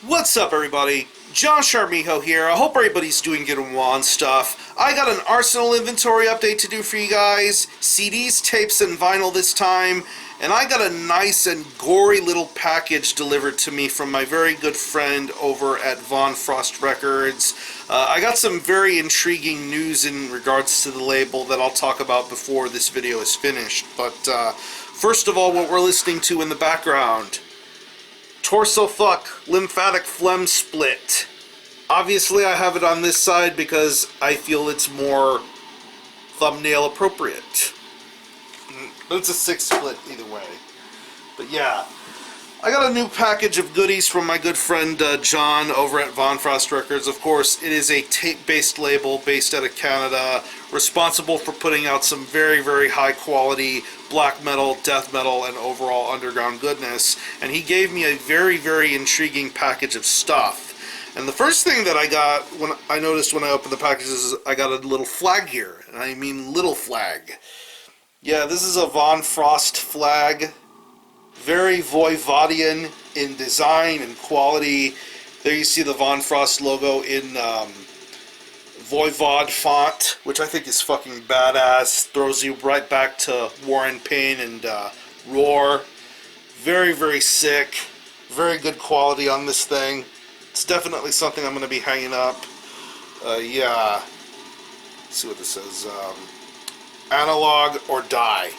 What's up, everybody? John Sharmiho here. I hope everybody's doing good and stuff. I got an Arsenal inventory update to do for you guys. CDs, tapes, and vinyl this time. And I got a nice and gory little package delivered to me from my very good friend over at Von Frost Records. I got some very intriguing news in regards to the label that I'll talk about before this video is finished. But first of all, what we're listening to in the background: Torso Fuck, Lymphatic Phlegm Split. Obviously I have it on this side because I feel it's more thumbnail appropriate. But it's a 6 split either way. But yeah, I got a new package of goodies from my good friend John over at Von Frost Records. Of course, it is a tape-based label based out of Canada, responsible for putting out some very, very high quality black metal, death metal, and overall underground goodness. And he gave me a very, very intriguing package of stuff. And the first thing that I got, when I noticed when I opened the package, is I got a little flag here. And I mean little flag. Yeah, this is a Von Frost flag. Very Voivodian in design and quality. There you see the Von Frost logo in Voivod font, which I think is fucking badass. Throws you right back to War and Pain and Roar. Very, very sick. Very good quality on this thing. It's definitely something I'm going to be hanging up. Yeah. Let's see what this says. Analog or die.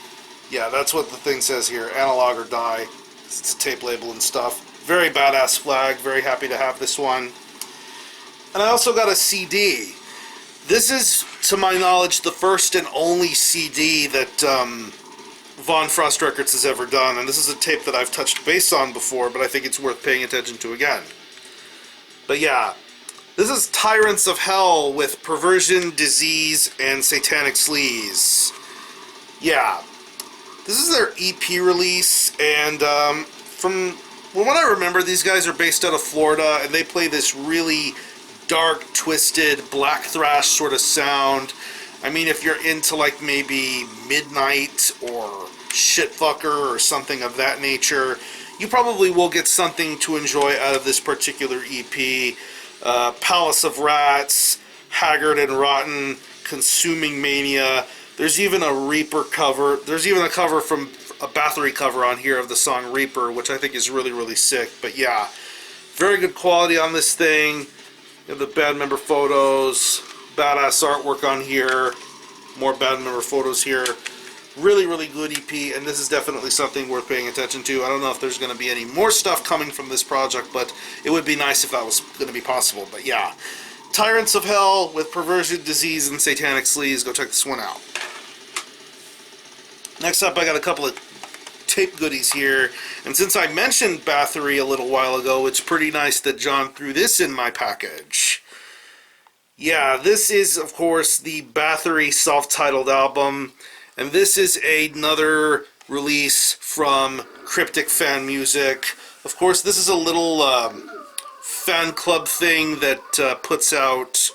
Yeah, that's what the thing says here. Analog or die. It's a tape label and stuff. Very badass flag. Very happy to have this one. And I also got a CD. This is, to my knowledge, the first and only CD that Von Frost Records has ever done. And this is a tape that I've touched base on before, but I think it's worth paying attention to again. But yeah, this is Tyrants of Hell with Perversion, Disease, and Satanic Sleaze. Yeah. This is their EP release, and from what I remember, these guys are based out of Florida, and they play this really dark, twisted, black thrash sort of sound. I mean, if you're into like maybe Midnight or Shitfucker or something of that nature, you probably will get something to enjoy out of this particular EP. Palace of Rats, Haggard and Rotten, Consuming Mania. There's even a Reaper cover. There's even a cover from a Bathory cover on here of the song Reaper, which I think is really, really sick. But yeah, very good quality on this thing. You have the band member photos, badass artwork on here, more band member photos here. Really, really good EP, and this is definitely something worth paying attention to. I don't know if there's going to be any more stuff coming from this project, but it would be nice if that was going to be possible. But yeah, Tyrants of Hell with Perversion, Disease, and Satanic Sleaze. Go check this one out. Next up, I got a couple of tape goodies here, and since I mentioned Bathory a little while ago, it's pretty nice that John threw this in my package. Yeah, this is, of course, the Bathory self-titled album, and this is another release from Cryptic Fan Music. Of course, this is a little fan club thing that puts out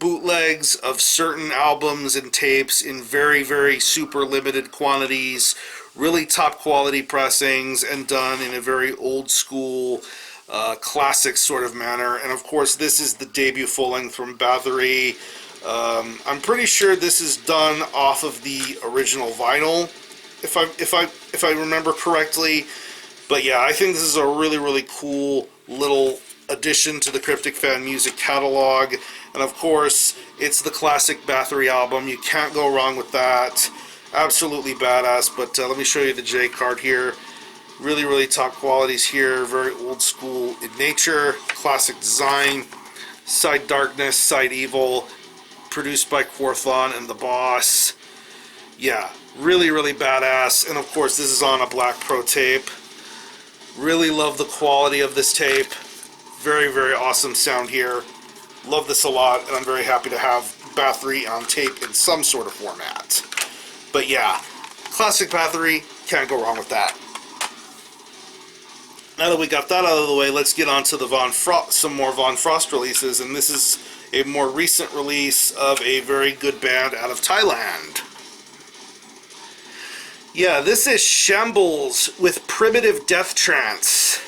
bootlegs of certain albums and tapes in very, very super limited quantities, really top quality pressings, and done in a very old school, classic sort of manner. And of course, this is the debut full length from Bathory. I'm pretty sure this is done off of the original vinyl, if I remember correctly. But yeah, I think this is a really, really cool little addition to the Cryptic Fan Music catalog. And of course, it's the classic Bathory album. You can't go wrong with that. Absolutely badass. But let me show you the J card here. Really, really top qualities here. Very old school in nature. Classic design. Side Darkness, Side Evil. Produced by Quarthon and the Boss. Yeah, really, really badass. And of course, this is on a Black Pro tape. Really love the quality of this tape. Very, very awesome sound here. Love this a lot, and I'm very happy to have Bathory on tape in some sort of format. But yeah, classic Bathory, can't go wrong with that. Now that we got that out of the way, let's get on to the some more Von Frost releases, and this is a more recent release of a very good band out of Thailand. Yeah, this is Shambles with Primitive Death Trance.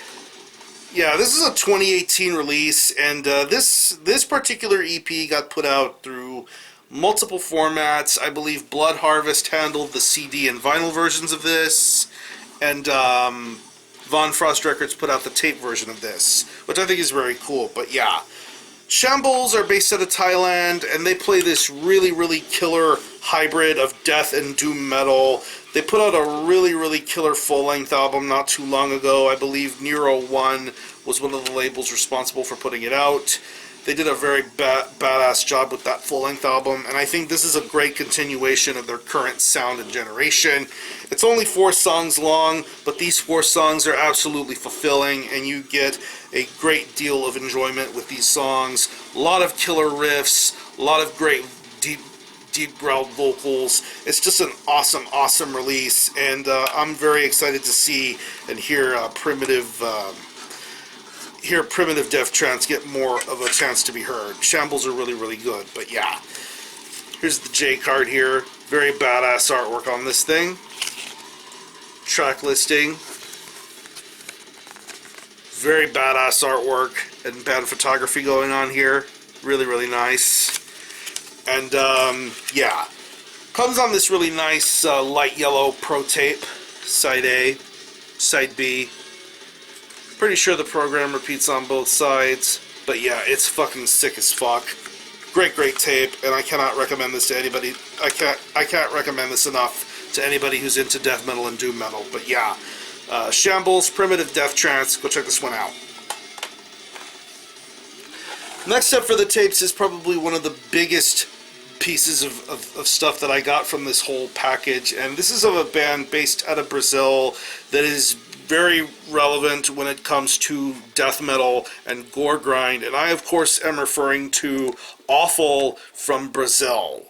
Yeah, this is a 2018 release, and this particular EP got put out through multiple formats. I believe Blood Harvest handled the CD and vinyl versions of this, and Von Frost Records put out the tape version of this, which I think is very cool. But yeah, Shambles are based out of Thailand, and they play this really, really killer hybrid of death and doom metal. They put out a really, really killer full-length album not too long ago. I believe Nero 1 was one of the labels responsible for putting it out. They did a very badass job with that full-length album, and I think this is a great continuation of their current sound and generation. It's only 4 songs long, but these 4 songs are absolutely fulfilling, and you get a great deal of enjoyment with these songs. A lot of killer riffs, a lot of great deep growled vocals. It's just an awesome, awesome release, and I'm very excited to see and hear primitive death trance get more of a chance to be heard. Shambles are really, really good. But yeah, here's the J card here. Very badass artwork on this thing. Track listing. Very badass artwork and band photography going on here. Really, really nice. And yeah, comes on this really nice light yellow pro tape. Side A, side B. Pretty sure the program repeats on both sides, but yeah, it's fucking sick as fuck. Great, great tape, and I cannot recommend this to anybody. I can't recommend this enough to anybody who's into death metal and doom metal. But yeah, Shambles, Primitive Death Trance. Go check this one out. Next up for the tapes is probably one of the biggest pieces of stuff that I got from this whole package, and this is of a band based out of Brazil that is very relevant when it comes to death metal and gore grind, and I of course am referring to Offal from Brazil.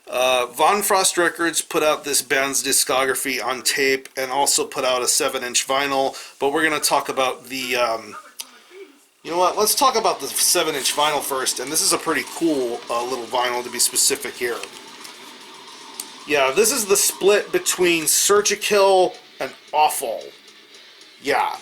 Von Frost Records put out this band's discography on tape and also put out a 7-inch vinyl, but we're going to talk about the you know what, let's talk about the 7-inch vinyl first, and this is a pretty cool little vinyl to be specific here. Yeah, this is the split between Surgical and Offal. Yeah,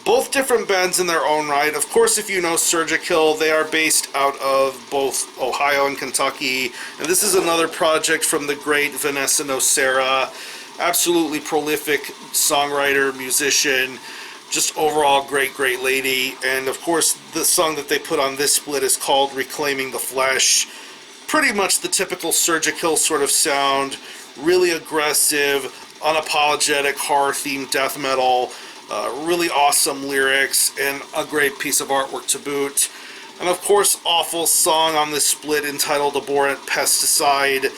both different bands in their own right. Of course, if you know Surgical, they are based out of both Ohio and Kentucky, and this is another project from the great Vanessa Nocera. Absolutely prolific songwriter, musician, just overall great, great lady. And of course, the song that they put on this split is called Reclaiming the Flesh. Pretty much the typical Surgical sort of sound, really aggressive, unapologetic, horror-themed death metal, really awesome lyrics, and a great piece of artwork to boot. And of course, Offal's song on this split entitled Abhorrent Pesticide.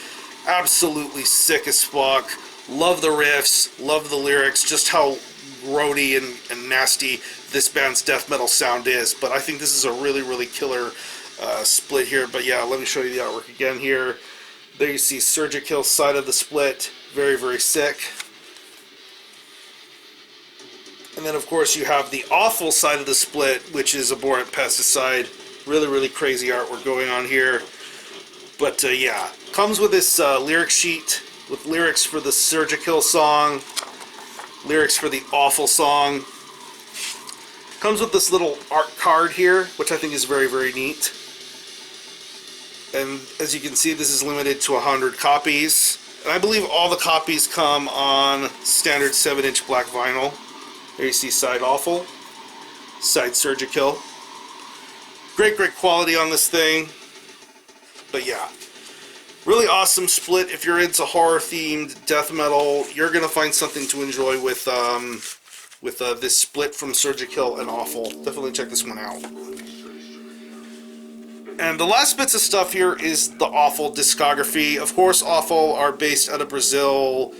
Absolutely sick as fuck. Love the riffs, love the lyrics, just how grody and nasty this band's death metal sound is. But I think this is a really, really killer split here. But yeah, let me show you the artwork again here. There you see Surgical's side of the split. Very, very sick. And then of course you have the Offal side of the split, which is Abhorrent Pesticide. Really, really crazy artwork going on here. But yeah, comes with this lyric sheet with lyrics for the Surgical song, lyrics for the Offal song. Comes with this little art card here, which I think is very, very neat. And as you can see, this is limited to 100 copies. And I believe all the copies come on standard 7-inch black vinyl. There you see side Offal, side Surgical. Great, great quality on this thing. But yeah, really awesome split. If you're into horror-themed death metal, you're gonna find something to enjoy with this split from Surgical and Offal. Definitely check this one out. And the last bits of stuff here is the Offal discography. Of course, Offal are based out of Brazil.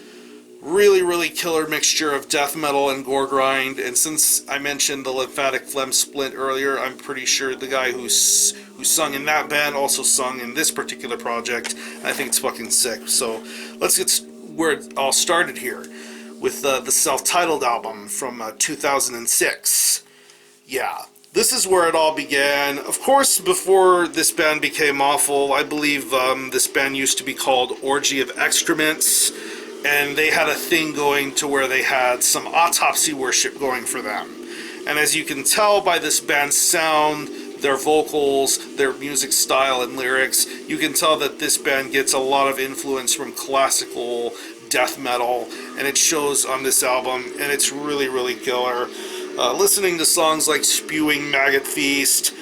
Really, really killer mixture of death metal and gore grind. And since I mentioned the Lymphatic Phlegm split earlier, I'm pretty sure the guy who sung in that band also sung in this particular project. And I think it's fucking sick. So let's get where it all started here with the self-titled album from 2006. Yeah, this is where it all began. Of course, before this band became Offal, I believe this band used to be called Orgy of Excrements. And they had a thing going to where they had some autopsy worship going for them. And as you can tell by this band's sound, their vocals, their music style and lyrics, you can tell that this band gets a lot of influence from classical death metal, and it shows on this album, and it's really, really killer. Listening to songs like Spewing Maggot Feast,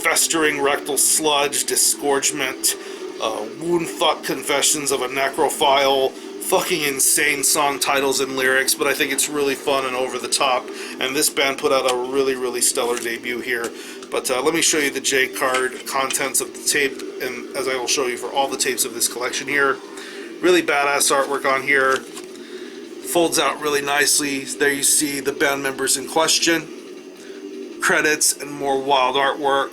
Festering Rectal Sludge, Disgorgement, Wound Thought Confessions of a Necrophile, fucking insane song titles and lyrics, but I think it's really fun and over the top, and this band put out a really, really stellar debut here. But let me show you the J-card contents of the tape, and as I will show you for all the tapes of this collection here. Really badass artwork on here. Folds out really nicely. There you see the band members in question. Credits and more wild artwork.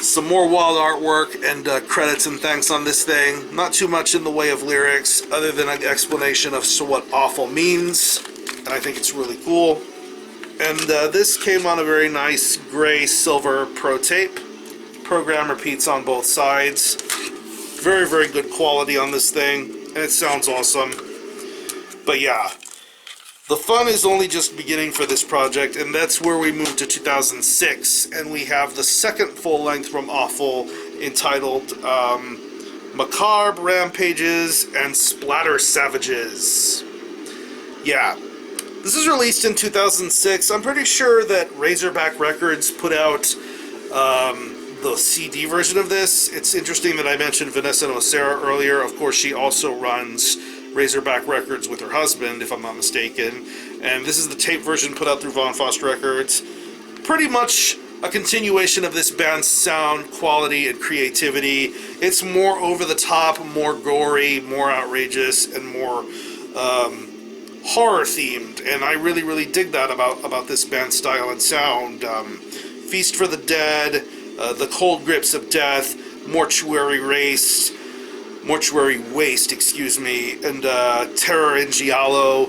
Some more wild artwork and credits and thanks on this thing. Not too much in the way of lyrics other than an explanation of what Offal means, and I think it's really cool. And this came on a very nice gray silver pro tape. Program repeats on both sides. Very, very good quality on this thing, and it sounds awesome. But yeah, the fun is only just beginning for this project, and that's where we move to 2006, and we have the second full-length from Offal entitled Macabre Rampages and Splatter Savages. Yeah, this is released in 2006. I'm pretty sure that Razorback Records put out the CD version of this. It's interesting that I mentioned Vanessa Nocera earlier. Of course, she also runs Razorback Records with her husband, if I'm not mistaken. And this is the tape version put out through Von Faust Records. Pretty much a continuation of this band's sound, quality, and creativity. It's more over the top, more gory, more outrageous, and more horror themed. And I really, really dig that about this band's style and sound. Feast for the Dead, The Cold Grips of Death, Mortuary Waste, excuse me, and Terror in Giallo.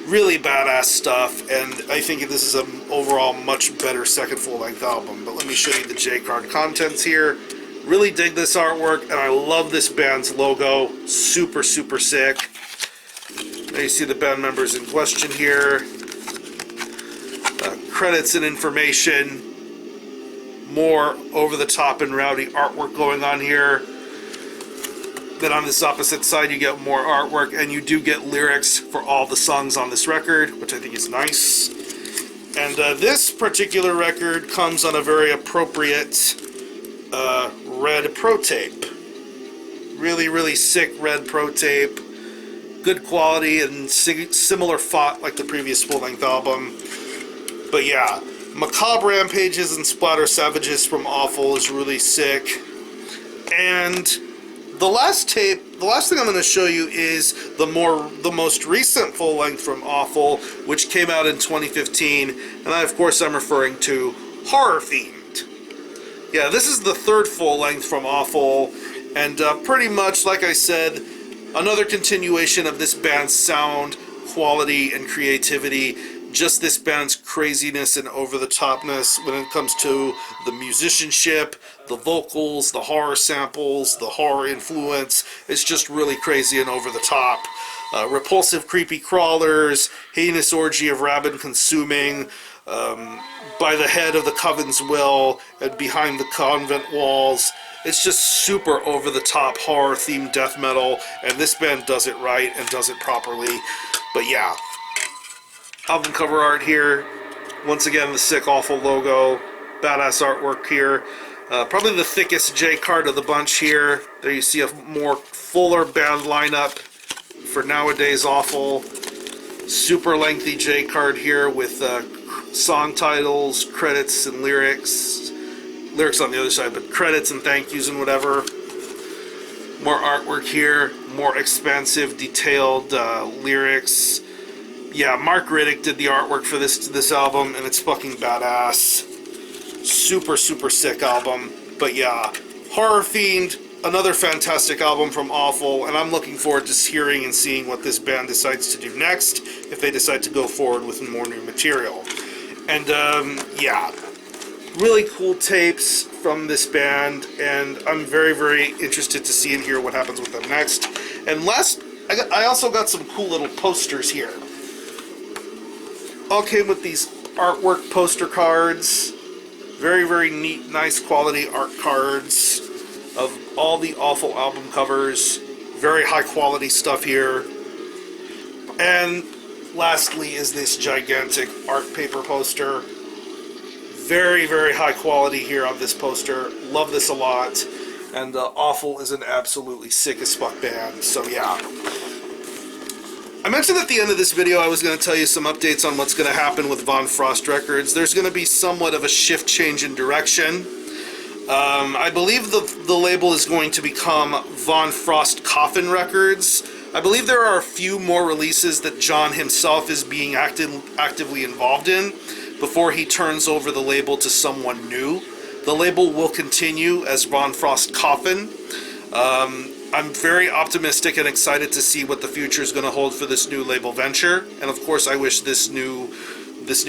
Really badass stuff, and I think this is an overall much better second full-length album. But let me show you the J-card contents here. Really dig this artwork, and I love this band's logo. Super, super sick. There you see the band members in question here. Credits and information. More over-the-top and rowdy artwork going on here. Then on this opposite side you get more artwork, and you do get lyrics for all the songs on this record, which I think is nice. And this particular record comes on a very appropriate red pro tape. Really, really sick red pro tape. Good quality and similar font like the previous full-length album. But yeah, Macabre Rampages and Splatter Savages from Offal is really sick. And the last thing I'm going to show you is the most recent full-length from Offal, which came out in 2015, and of course I'm referring to Horror Themed. Yeah, this is the third full-length from Offal, and pretty much, like I said, another continuation of this band's sound, quality, and creativity. Just this band's craziness and over-the-topness when it comes to the musicianship, the vocals, the horror samples, the horror influence. It's just really crazy and over the top. Repulsive creepy crawlers, heinous orgy of rabid consuming, by the head of the coven's will and behind the convent walls. It's just super over the top horror themed death metal, and this band does it right and does it properly. But yeah, album cover art here. Once again, the sick Offal logo. Badass artwork here. Probably the thickest J card of the bunch here. There you see a more fuller band lineup for nowadays Offal. Super lengthy J card here with song titles, credits, and lyrics. Lyrics on the other side, but credits and thank yous and whatever. More artwork here. More expansive, detailed lyrics. Yeah, Mark Riddick did the artwork for this album, and it's fucking badass. Super, super sick album. But yeah, Horror Fiend, another fantastic album from Offal, and I'm looking forward to hearing and seeing what this band decides to do next, if they decide to go forward with more new material. And yeah, really cool tapes from this band, and I'm very, very interested to see and hear what happens with them next. And last, I also got some cool little posters here. all came with these artwork poster cards. Very, very neat, nice quality art cards of all the Offal album covers. Very high quality stuff here. And lastly is this gigantic art paper poster. Very, very high quality here on this poster. Love this a lot. And Offal is an absolutely sick as fuck band. So yeah. I mentioned at the end of this video I was going to tell you some updates on what's going to happen with Von Frost Records. There's going to be somewhat of a shift change in direction. I believe the label is going to become Von Frost Coffin Records. I believe there are a few more releases that John himself is being actively involved in before he turns over the label to someone new. The label will continue as Von Frost Coffin. I'm very optimistic and excited to see what the future is going to hold for this new label venture. And of course, I wish this new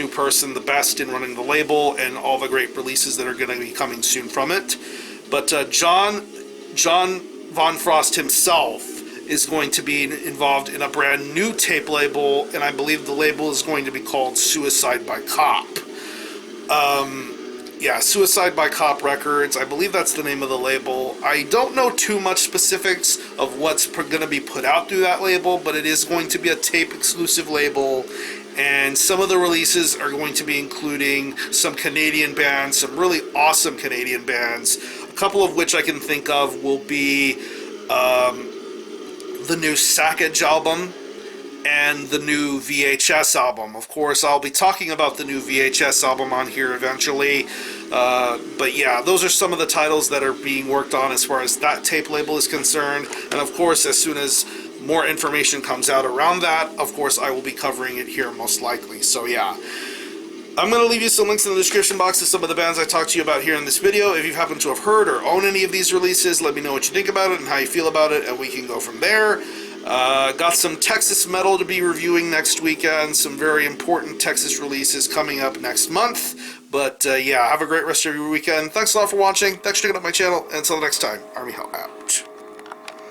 person the best in running the label and all the great releases that are going to be coming soon from it. But John Von Frost himself is going to be involved in a brand new tape label, and I believe the label is going to be called Suicide by Cop. Yeah, Suicide by Cop Records. I believe that's the name of the label. I don't know too much specifics of what's going to be put out through that label, but it is going to be a tape-exclusive label, and some of the releases are going to be including some Canadian bands, some really awesome Canadian bands. A couple of which I can think of will be the new Sackage album and the new VHS album. Of course, I'll be talking about the new VHS album on here eventually. But yeah, those are some of the titles that are being worked on as far as that tape label is concerned. And of course, as soon as more information comes out around that, of course, I will be covering it here most likely. So yeah. I'm going to leave you some links in the description box to some of the bands I talked to you about here in this video. If you happen to have heard or own any of these releases, let me know what you think about it and how you feel about it, and we can go from there. Got some Texas metal to be reviewing next weekend, some very important Texas releases coming up next month. But yeah, have a great rest of your weekend. Thanks a lot for watching. Thanks for checking out my channel, and until next time, Army Hell out.